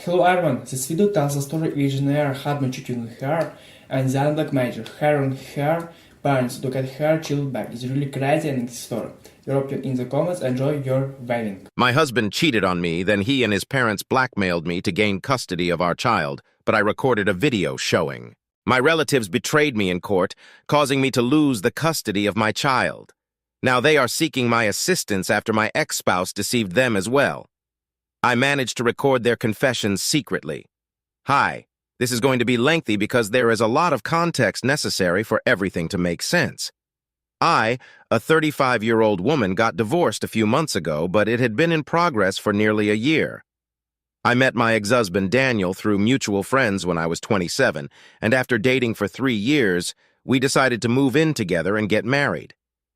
Hello everyone, this video tells the story Legionnaire had been cheating on her and then blackmailed her and her parents to get her child back. It's really crazy and interesting story. Your opinion in the comments, enjoy your viewing. My husband cheated on me, then he and his parents blackmailed me to gain custody of our child, but I recorded a video showing. My relatives betrayed me in court, causing me to lose the custody of my child. Now they are seeking my assistance after my ex-spouse deceived them as well. I managed to record their confessions secretly. Hi, this is going to be lengthy because there is a lot of context necessary for everything to make sense. I, a 35-year-old woman, got divorced a few months ago, but it had been in progress for nearly a year. I met my ex-husband Daniel through mutual friends when I was 27, and after dating for 3 years, we decided to move in together and get married.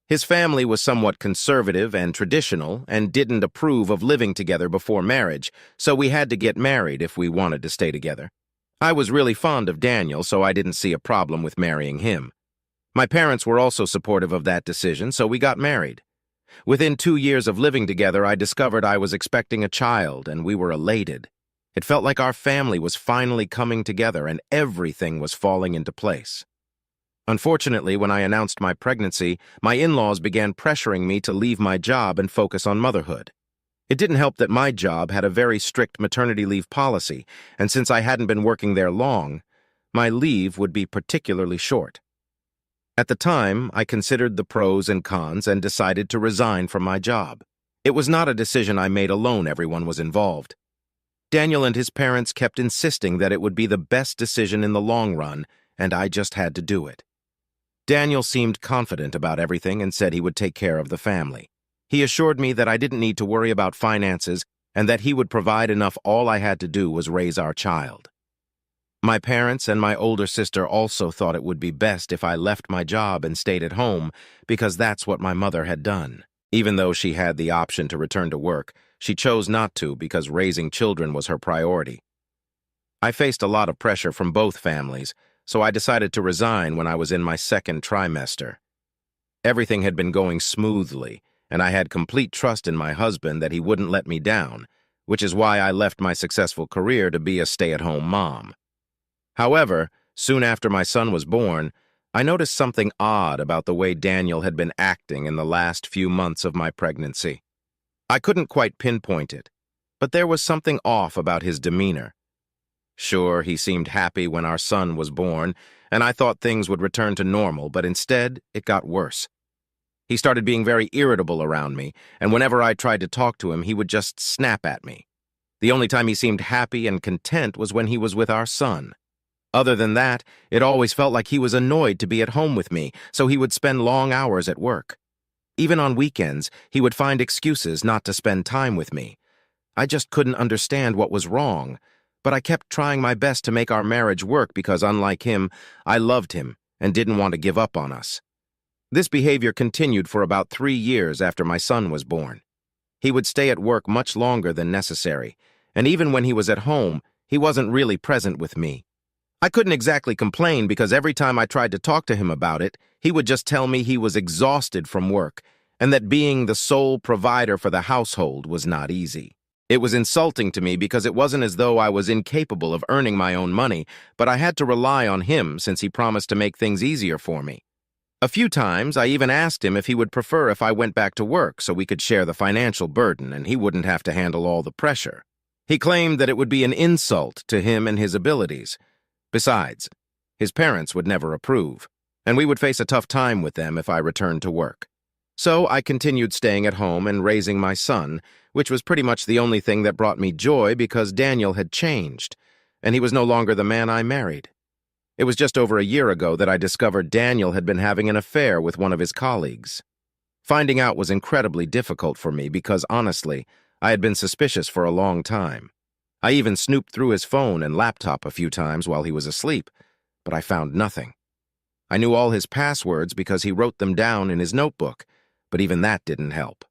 His family was somewhat conservative and traditional and didn't approve of living together before marriage, so we had to get married if we wanted to stay together. I was really fond of Daniel, so I didn't see a problem with marrying him. My parents were also supportive of that decision, so we got married. Within 2 years of living together, I discovered I was expecting a child, and we were elated. It felt like our family was finally coming together and everything was falling into place. Unfortunately, when I announced my pregnancy, my in-laws began pressuring me to leave my job and focus on motherhood. It didn't help that my job had a very strict maternity leave policy, and since I hadn't been working there long, my leave would be particularly short. At the time, I considered the pros and cons and decided to resign from my job. It was not a decision I made alone, everyone was involved. Daniel and his parents kept insisting that it would be the best decision in the long run, and I just had to do it. Daniel seemed confident about everything and said he would take care of the family. He assured me that I didn't need to worry about finances and that he would provide enough. All I had to do was raise our child. My parents and my older sister also thought it would be best if I left my job and stayed at home because that's what my mother had done. Even though she had the option to return to work, she chose not to because raising children was her priority. I faced a lot of pressure from both families, so I decided to resign when I was in my second trimester. Everything had been going smoothly, and I had complete trust in my husband that he wouldn't let me down, which is why I left my successful career to be a stay-at-home mom. However, soon after my son was born, I noticed something odd about the way Daniel had been acting in the last few months of my pregnancy. I couldn't quite pinpoint it, but there was something off about his demeanor. Sure, he seemed happy when our son was born, and I thought things would return to normal, but instead, it got worse. He started being very irritable around me, and whenever I tried to talk to him, he would just snap at me. The only time he seemed happy and content was when he was with our son. Other than that, it always felt like he was annoyed to be at home with me, so he would spend long hours at work. Even on weekends, he would find excuses not to spend time with me. I just couldn't understand what was wrong, but I kept trying my best to make our marriage work because, unlike him, I loved him and didn't want to give up on us. This behavior continued for about 3 years after my son was born. He would stay at work much longer than necessary, and even when he was at home, he wasn't really present with me. I couldn't exactly complain because every time I tried to talk to him about it, he would just tell me he was exhausted from work and that being the sole provider for the household was not easy. It was insulting to me because it wasn't as though I was incapable of earning my own money, but I had to rely on him since he promised to make things easier for me. A few times, I even asked him if he would prefer if I went back to work so we could share the financial burden and he wouldn't have to handle all the pressure. He claimed that it would be an insult to him and his abilities. Besides, his parents would never approve, and we would face a tough time with them if I returned to work. So I continued staying at home and raising my son, which was pretty much the only thing that brought me joy because Daniel had changed, and he was no longer the man I married. It was just over a year ago that I discovered Daniel had been having an affair with one of his colleagues. Finding out was incredibly difficult for me because, honestly, I had been suspicious for a long time. I even snooped through his phone and laptop a few times while he was asleep, but I found nothing. I knew all his passwords because he wrote them down in his notebook, but even that didn't help.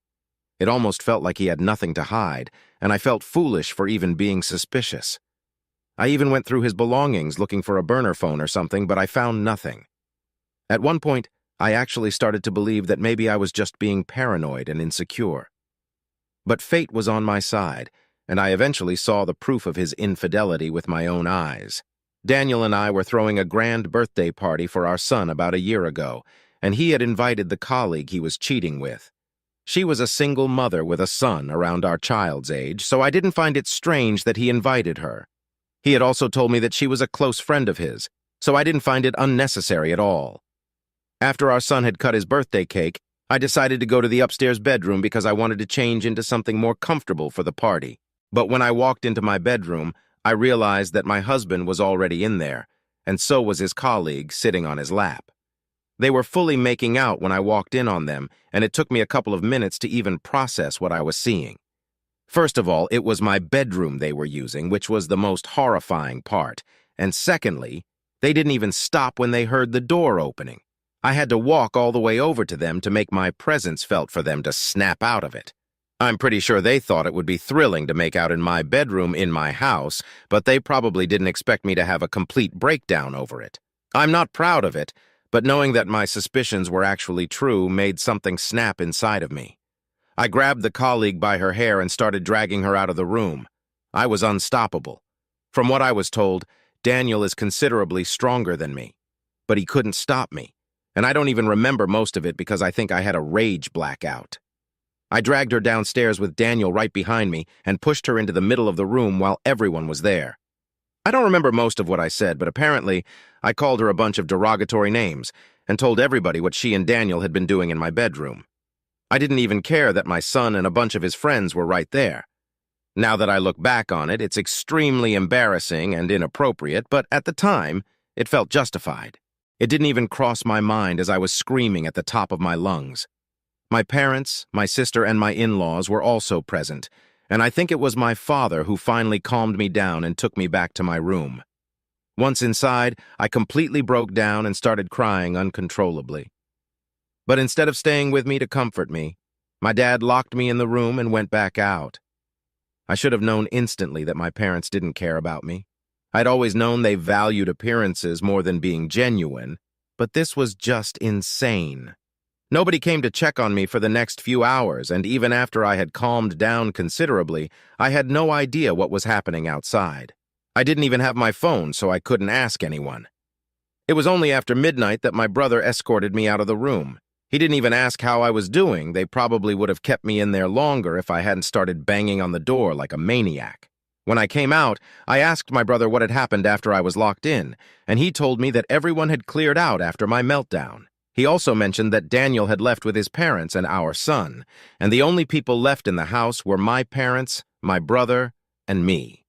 It almost felt like he had nothing to hide, and I felt foolish for even being suspicious. I even went through his belongings looking for a burner phone or something, but I found nothing. At one point, I actually started to believe that maybe I was just being paranoid and insecure. But fate was on my side, and I eventually saw the proof of his infidelity with my own eyes. Daniel and I were throwing a grand birthday party for our son about a year ago, and he had invited the colleague he was cheating with. She was a single mother with a son around our child's age, so I didn't find it strange that he invited her. He had also told me that she was a close friend of his, so I didn't find it unnecessary at all. After our son had cut his birthday cake, I decided to go to the upstairs bedroom because I wanted to change into something more comfortable for the party. But when I walked into my bedroom, I realized that my husband was already in there, and so was his colleague sitting on his lap. They were fully making out when I walked in on them, and it took me a couple of minutes to even process what I was seeing. First of all, it was my bedroom they were using, which was the most horrifying part. And secondly, they didn't even stop when they heard the door opening. I had to walk all the way over to them to make my presence felt for them to snap out of it. I'm pretty sure they thought it would be thrilling to make out in my bedroom in my house, but they probably didn't expect me to have a complete breakdown over it. I'm not proud of it, but knowing that my suspicions were actually true made something snap inside of me. I grabbed the colleague by her hair and started dragging her out of the room. I was unstoppable. From what I was told, Daniel is considerably stronger than me, but he couldn't stop me. And I don't even remember most of it because I think I had a rage blackout. I dragged her downstairs with Daniel right behind me and pushed her into the middle of the room while everyone was there. I don't remember most of what I said, but apparently I called her a bunch of derogatory names and told everybody what she and Daniel had been doing in my bedroom. I didn't even care that my son and a bunch of his friends were right there. Now that I look back on it, it's extremely embarrassing and inappropriate, but at the time, it felt justified. It didn't even cross my mind as I was screaming at the top of my lungs. My parents, my sister, and my in-laws were also present, and I think it was my father who finally calmed me down and took me back to my room. Once inside, I completely broke down and started crying uncontrollably. But instead of staying with me to comfort me, my dad locked me in the room and went back out. I should have known instantly that my parents didn't care about me. I'd always known they valued appearances more than being genuine, but this was just insane. Nobody came to check on me for the next few hours, and even after I had calmed down considerably, I had no idea what was happening outside. I didn't even have my phone, so I couldn't ask anyone. It was only after midnight that my brother escorted me out of the room. He didn't even ask how I was doing. They probably would have kept me in there longer if I hadn't started banging on the door like a maniac. When I came out, I asked my brother what had happened after I was locked in, and he told me that everyone had cleared out after my meltdown. He also mentioned that Daniel had left with his parents and our son, and the only people left in the house were my parents, my brother, and me.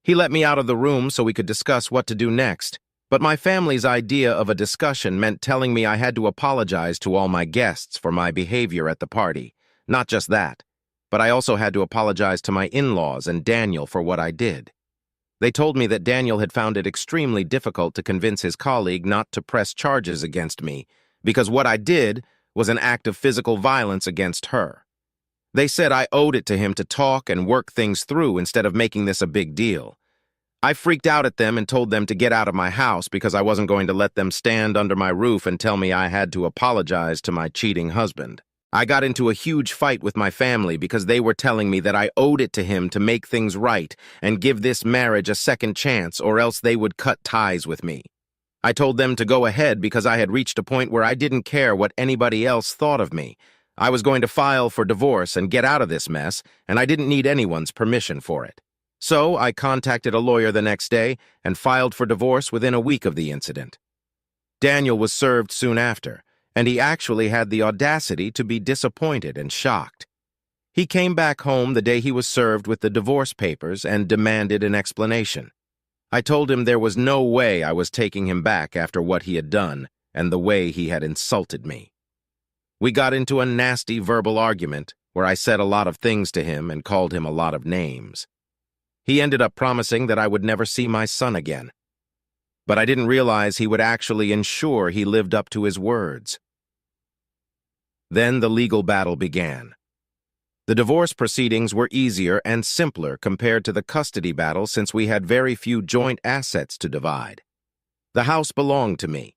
He let me out of the room so we could discuss what to do next, but my family's idea of a discussion meant telling me I had to apologize to all my guests for my behavior at the party. Not just that, but I also had to apologize to my in-laws and Daniel for what I did. They told me that Daniel had found it extremely difficult to convince his colleague not to press charges against me, because what I did was an act of physical violence against her. They said I owed it to him to talk and work things through instead of making this a big deal. I freaked out at them and told them to get out of my house because I wasn't going to let them stand under my roof and tell me I had to apologize to my cheating husband. I got into a huge fight with my family because they were telling me that I owed it to him to make things right and give this marriage a second chance, or else they would cut ties with me. I told them to go ahead because I had reached a point where I didn't care what anybody else thought of me. I was going to file for divorce and get out of this mess, and I didn't need anyone's permission for it. So I contacted a lawyer the next day and filed for divorce within a week of the incident. Daniel was served soon after, and he actually had the audacity to be disappointed and shocked. He came back home the day he was served with the divorce papers and demanded an explanation. I told him there was no way I was taking him back after what he had done and the way he had insulted me. We got into a nasty verbal argument where I said a lot of things to him and called him a lot of names. He ended up promising that I would never see my son again. But I didn't realize he would actually ensure he lived up to his words. Then the legal battle began. The divorce proceedings were easier and simpler compared to the custody battle since we had very few joint assets to divide. The house belonged to me,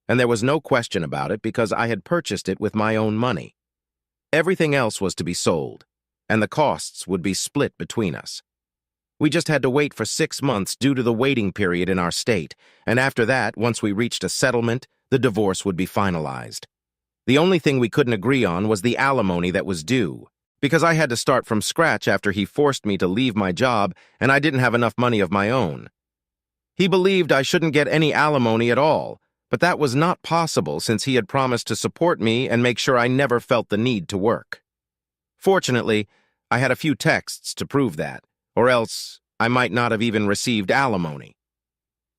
and there was no question about it because I had purchased it with my own money. Everything else was to be sold. and the costs would be split between us. We just had to wait for 6 months due to the waiting period in our state, and after that, once we reached a settlement, the divorce would be finalized. The only thing we couldn't agree on was the alimony that was due, because I had to start from scratch after he forced me to leave my job and I didn't have enough money of my own. He believed I shouldn't get any alimony at all, but that was not possible since he had promised to support me and make sure I never felt the need to work. Fortunately, I had a few texts to prove that, or else I might not have even received alimony.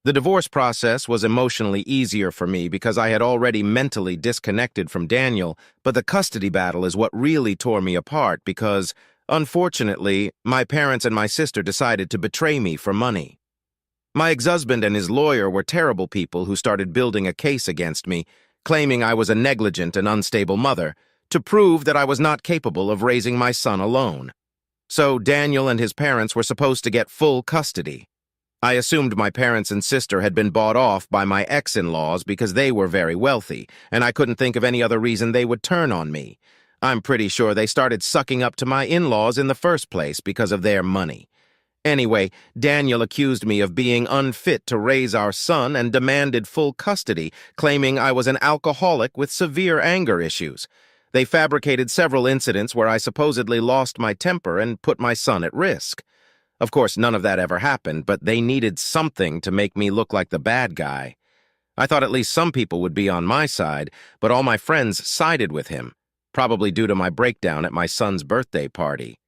The divorce process was emotionally easier for me because I had already mentally disconnected from Daniel, but the custody battle is what really tore me apart because, unfortunately, my parents and my sister decided to betray me for money. My ex-husband and his lawyer were terrible people who started building a case against me, claiming I was a negligent and unstable mother, to prove that I was not capable of raising my son alone. So Daniel and his parents were supposed to get full custody. I assumed my parents and sister had been bought off by my ex-in-laws because they were very wealthy, and I couldn't think of any other reason they would turn on me. I'm pretty sure they started sucking up to my in-laws in the first place because of their money. Anyway, Daniel accused me of being unfit to raise our son and demanded full custody, claiming I was an alcoholic with severe anger issues. They fabricated several incidents where I supposedly lost my temper and put my son at risk. Of course, none of that ever happened, but they needed something to make me look like the bad guy. I thought at least some people would be on my side, but all my friends sided with him, probably due to my breakdown at my son's birthday party.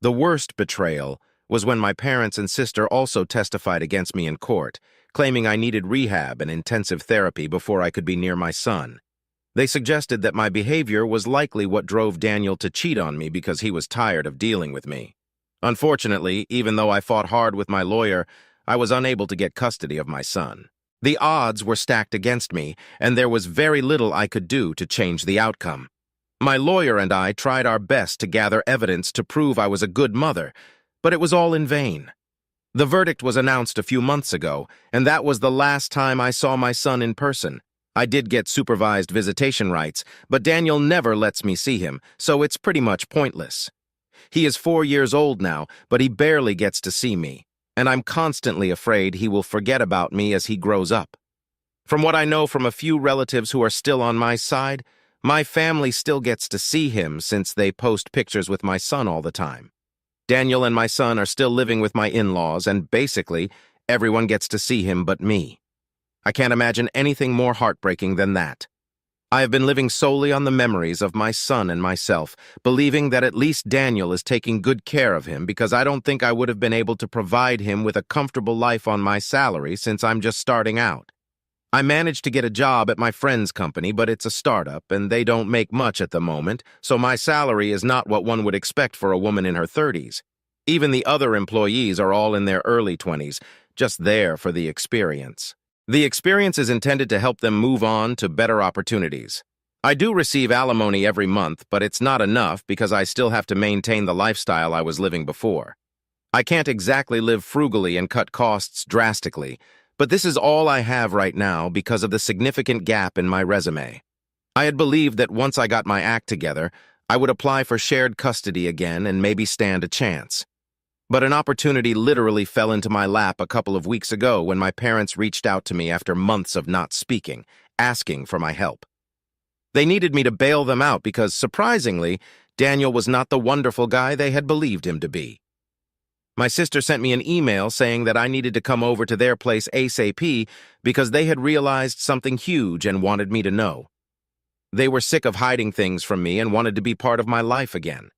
The worst betrayal was when my parents and sister also testified against me in court, claiming I needed rehab and intensive therapy before I could be near my son. They suggested that my behavior was likely what drove Daniel to cheat on me because he was tired of dealing with me. Unfortunately, even though I fought hard with my lawyer, I was unable to get custody of my son. The odds were stacked against me, and there was very little I could do to change the outcome. My lawyer and I tried our best to gather evidence to prove I was a good mother, but it was all in vain. The verdict was announced a few months ago, and that was the last time I saw my son in person. I did get supervised visitation rights, but Daniel never lets me see him, so it's pretty much pointless. He is 4 years old now, but he barely gets to see me, and I'm constantly afraid he will forget about me as he grows up. From what I know from a few relatives who are still on my side, my family still gets to see him since they post pictures with my son all the time. Daniel and my son are still living with my in-laws, and basically, everyone gets to see him but me. I can't imagine anything more heartbreaking than that. I have been living solely on the memories of my son and myself, believing that at least Daniel is taking good care of him because I don't think I would have been able to provide him with a comfortable life on my salary since I'm just starting out. I managed to get a job at my friend's company, but it's a startup and they don't make much at the moment, so my salary is not what one would expect for a woman in her 30s. Even the other employees are all in their early 20s, just there for the experience. The experience is intended to help them move on to better opportunities. I do receive alimony every month, but it's not enough because I still have to maintain the lifestyle I was living before. I can't exactly live frugally and cut costs drastically, but this is all I have right now because of the significant gap in my resume. I had believed that once I got my act together, I would apply for shared custody again and maybe stand a chance. But an opportunity literally fell into my lap a couple of weeks ago when my parents reached out to me after months of not speaking, asking for my help. They needed me to bail them out because, surprisingly, Daniel was not the wonderful guy they had believed him to be. My sister sent me an email saying that I needed to come over to their place ASAP because they had realized something huge and wanted me to know. They were sick of hiding things from me and wanted to be part of my life again.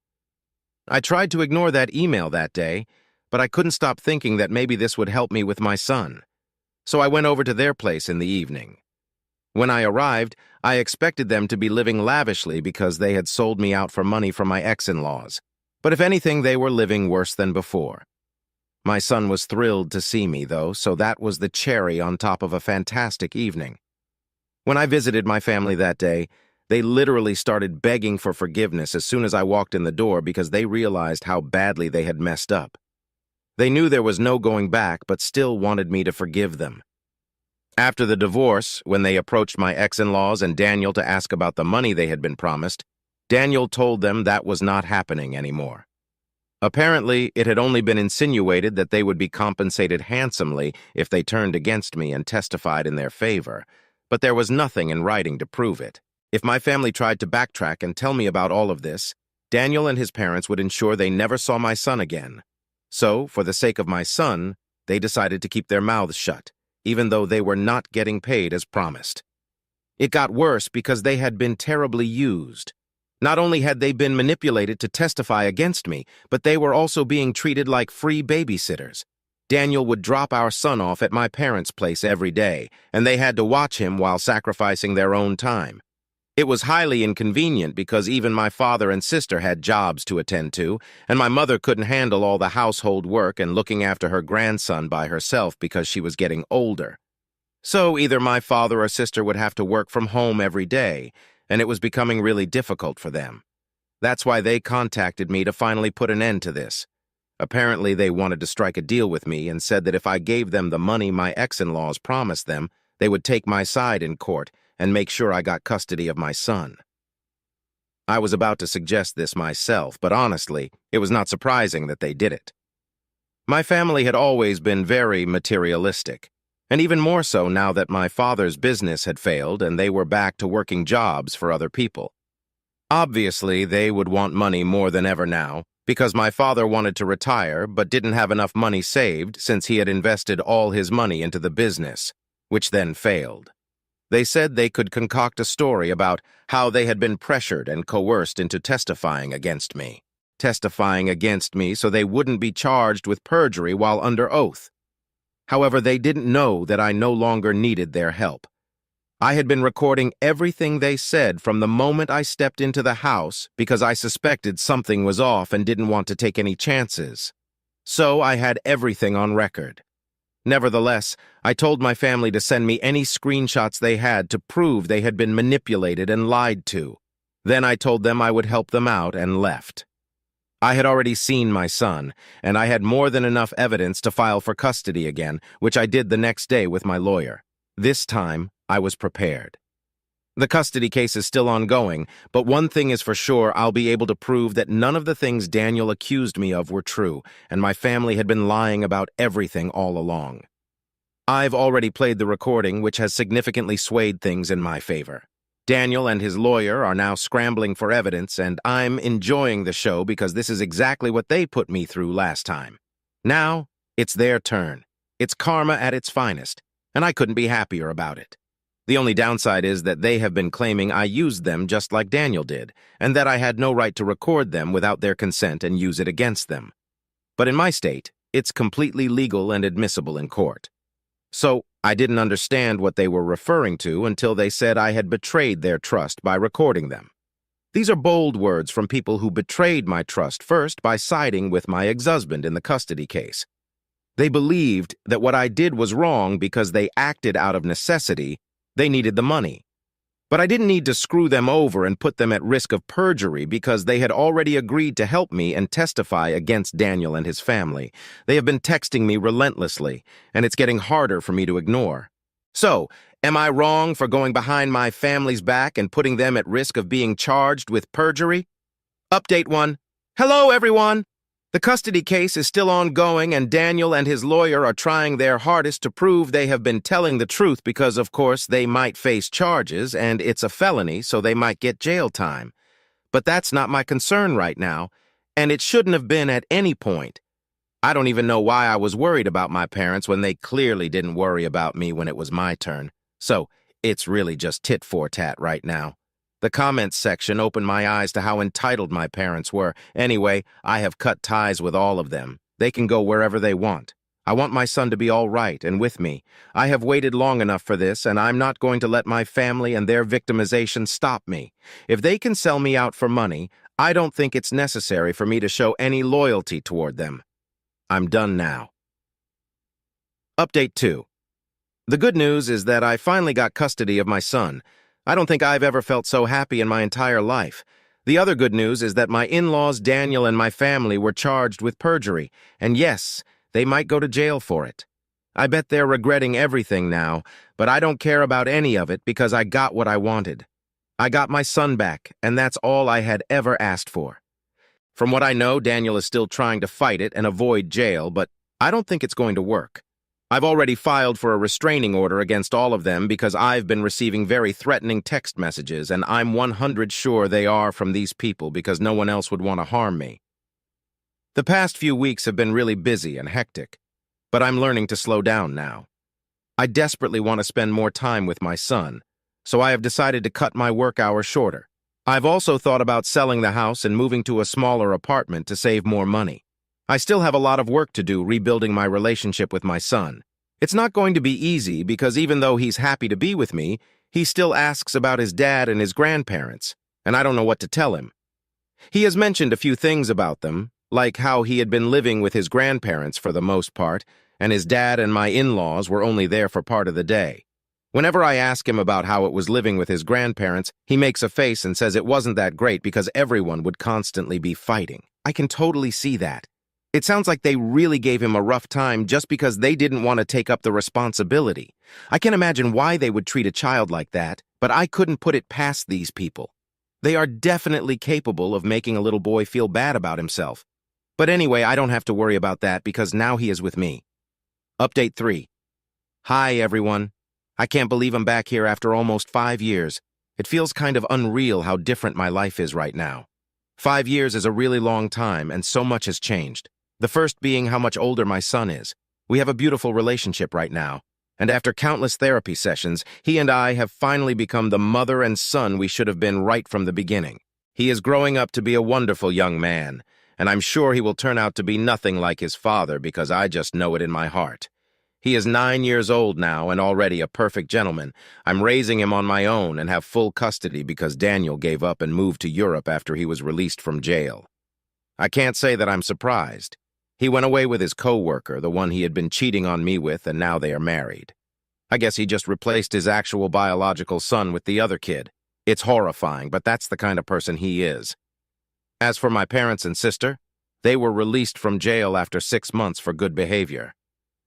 I tried to ignore that email that day, but I couldn't stop thinking that maybe this would help me with my son. So I went over to their place in the evening. When I arrived, I expected them to be living lavishly because they had sold me out for money from my ex-in-laws. But if anything, they were living worse than before. My son was thrilled to see me, though, so that was the cherry on top of a fantastic evening. When I visited my family that day, they literally started begging for forgiveness as soon as I walked in the door because they realized how badly they had messed up. They knew there was no going back, but still wanted me to forgive them. After the divorce, when they approached my ex-in-laws and Daniel to ask about the money they had been promised, Daniel told them that was not happening anymore. Apparently, it had only been insinuated that they would be compensated handsomely if they turned against me and testified in their favor, but there was nothing in writing to prove it. If my family tried to backtrack and tell me about all of this, Daniel and his parents would ensure they never saw my son again. So, for the sake of my son, they decided to keep their mouths shut, even though they were not getting paid as promised. It got worse because they had been terribly used. Not only had they been manipulated to testify against me, but they were also being treated like free babysitters. Daniel would drop our son off at my parents' place every day, and they had to watch him while sacrificing their own time. It was highly inconvenient because even my father and sister had jobs to attend to, and my mother couldn't handle all the household work and looking after her grandson by herself because she was getting older. So either my father or sister would have to work from home every day, and it was becoming really difficult for them. That's why they contacted me to finally put an end to this. Apparently, they wanted to strike a deal with me and said that if I gave them the money my ex-in-laws promised them, they would take my side in court and make sure I got custody of my son. I was about to suggest this myself, but honestly, it was not surprising that they did it. My family had always been very materialistic, and even more so now that my father's business had failed and they were back to working jobs for other people. Obviously, they would want money more than ever now, because my father wanted to retire but didn't have enough money saved since he had invested all his money into the business, which then failed. They said they could concoct a story about how they had been pressured and coerced into testifying against me so they wouldn't be charged with perjury while under oath. However, they didn't know that I no longer needed their help. I had been recording everything they said from the moment I stepped into the house because I suspected something was off and didn't want to take any chances. So I had everything on record. Nevertheless, I told my family to send me any screenshots they had to prove they had been manipulated and lied to. Then I told them I would help them out and left. I had already seen my son, and I had more than enough evidence to file for custody again, which I did the next day with my lawyer. This time, I was prepared. The custody case is still ongoing, but one thing is for sure, I'll be able to prove that none of the things Daniel accused me of were true, and my family had been lying about everything all along. I've already played the recording, which has significantly swayed things in my favor. Daniel and his lawyer are now scrambling for evidence, and I'm enjoying the show because this is exactly what they put me through last time. Now, it's their turn. It's karma at its finest, and I couldn't be happier about it. The only downside is that they have been claiming I used them just like Daniel did, and that I had no right to record them without their consent and use it against them. But in my state, it's completely legal and admissible in court. So, I didn't understand what they were referring to until they said I had betrayed their trust by recording them. These are bold words from people who betrayed my trust first by siding with my ex-husband in the custody case. They believed that what I did was wrong because they acted out of necessity. They needed the money. But I didn't need to screw them over and put them at risk of perjury because they had already agreed to help me and testify against Daniel and his family. They have been texting me relentlessly, and it's getting harder for me to ignore. So, am I wrong for going behind my family's back and putting them at risk of being charged with perjury? Update 1. Hello, everyone! The custody case is still ongoing, and Daniel and his lawyer are trying their hardest to prove they have been telling the truth because, of course, they might face charges, and it's a felony, so they might get jail time. But that's not my concern right now, and it shouldn't have been at any point. I don't even know why I was worried about my parents when they clearly didn't worry about me when it was my turn. So, it's really just tit for tat right now. The comments section opened my eyes to how entitled my parents were. Anyway, I have cut ties with all of them. They can go wherever they want. I want my son to be all right and with me. I have waited long enough for this, and I'm not going to let my family and their victimization stop me. If they can sell me out for money, I don't think it's necessary for me to show any loyalty toward them. I'm done now. Update 2. The good news is that I finally got custody of my son. I don't think I've ever felt so happy in my entire life. The other good news is that my in-laws, Daniel, and my family were charged with perjury, and yes, they might go to jail for it. I bet they're regretting everything now, but I don't care about any of it because I got what I wanted. I got my son back, and that's all I had ever asked for. From what I know, Daniel is still trying to fight it and avoid jail, but I don't think it's going to work. I've already filed for a restraining order against all of them because I've been receiving very threatening text messages, and I'm 100% sure they are from these people because no one else would want to harm me. The past few weeks have been really busy and hectic, but I'm learning to slow down now. I desperately want to spend more time with my son, so I have decided to cut my work hours shorter. I've also thought about selling the house and moving to a smaller apartment to save more money. I still have a lot of work to do rebuilding my relationship with my son. It's not going to be easy because even though he's happy to be with me, he still asks about his dad and his grandparents, and I don't know what to tell him. He has mentioned a few things about them, like how he had been living with his grandparents for the most part, and his dad and my in-laws were only there for part of the day. Whenever I ask him about how it was living with his grandparents, he makes a face and says it wasn't that great because everyone would constantly be fighting. I can totally see that. It sounds like they really gave him a rough time just because they didn't want to take up the responsibility. I can imagine why they would treat a child like that, but I couldn't put it past these people. They are definitely capable of making a little boy feel bad about himself. But anyway, I don't have to worry about that because now he is with me. Update 3. Hi, everyone. I can't believe I'm back here after almost 5 years. It feels kind of unreal how different my life is right now. 5 years is a really long time, and so much has changed. The first being how much older my son is. We have a beautiful relationship right now, and after countless therapy sessions, he and I have finally become the mother and son we should have been right from the beginning. He is growing up to be a wonderful young man, and I'm sure he will turn out to be nothing like his father because I just know it in my heart. He is 9 years old now and already a perfect gentleman. I'm raising him on my own and have full custody because Daniel gave up and moved to Europe after he was released from jail. I can't say that I'm surprised. He went away with his co-worker, the one he had been cheating on me with, and now they are married. I guess he just replaced his actual biological son with the other kid. It's horrifying, but that's the kind of person he is. As for my parents and sister, they were released from jail after 6 months for good behavior.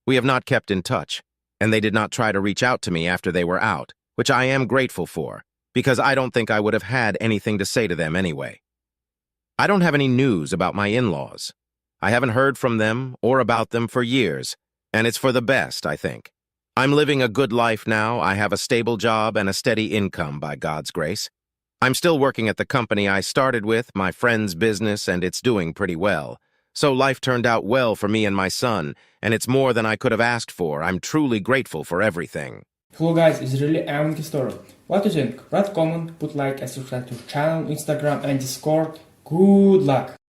We have not kept in touch, and they did not try to reach out to me after they were out, which I am grateful for, because I don't think I would have had anything to say to them anyway. I don't have any news about my in-laws. I haven't heard from them or about them for years, and it's for the best, I think. I'm living a good life now. I have a stable job and a steady income, by God's grace. I'm still working at the company I started with, my friend's business, and it's doing pretty well. So life turned out well for me and my son, and it's more than I could have asked for. I'm truly grateful for everything. Hello guys, it's really amazing story. What do you think? Write comment, put like and subscribe to channel, Instagram and Discord. Good luck!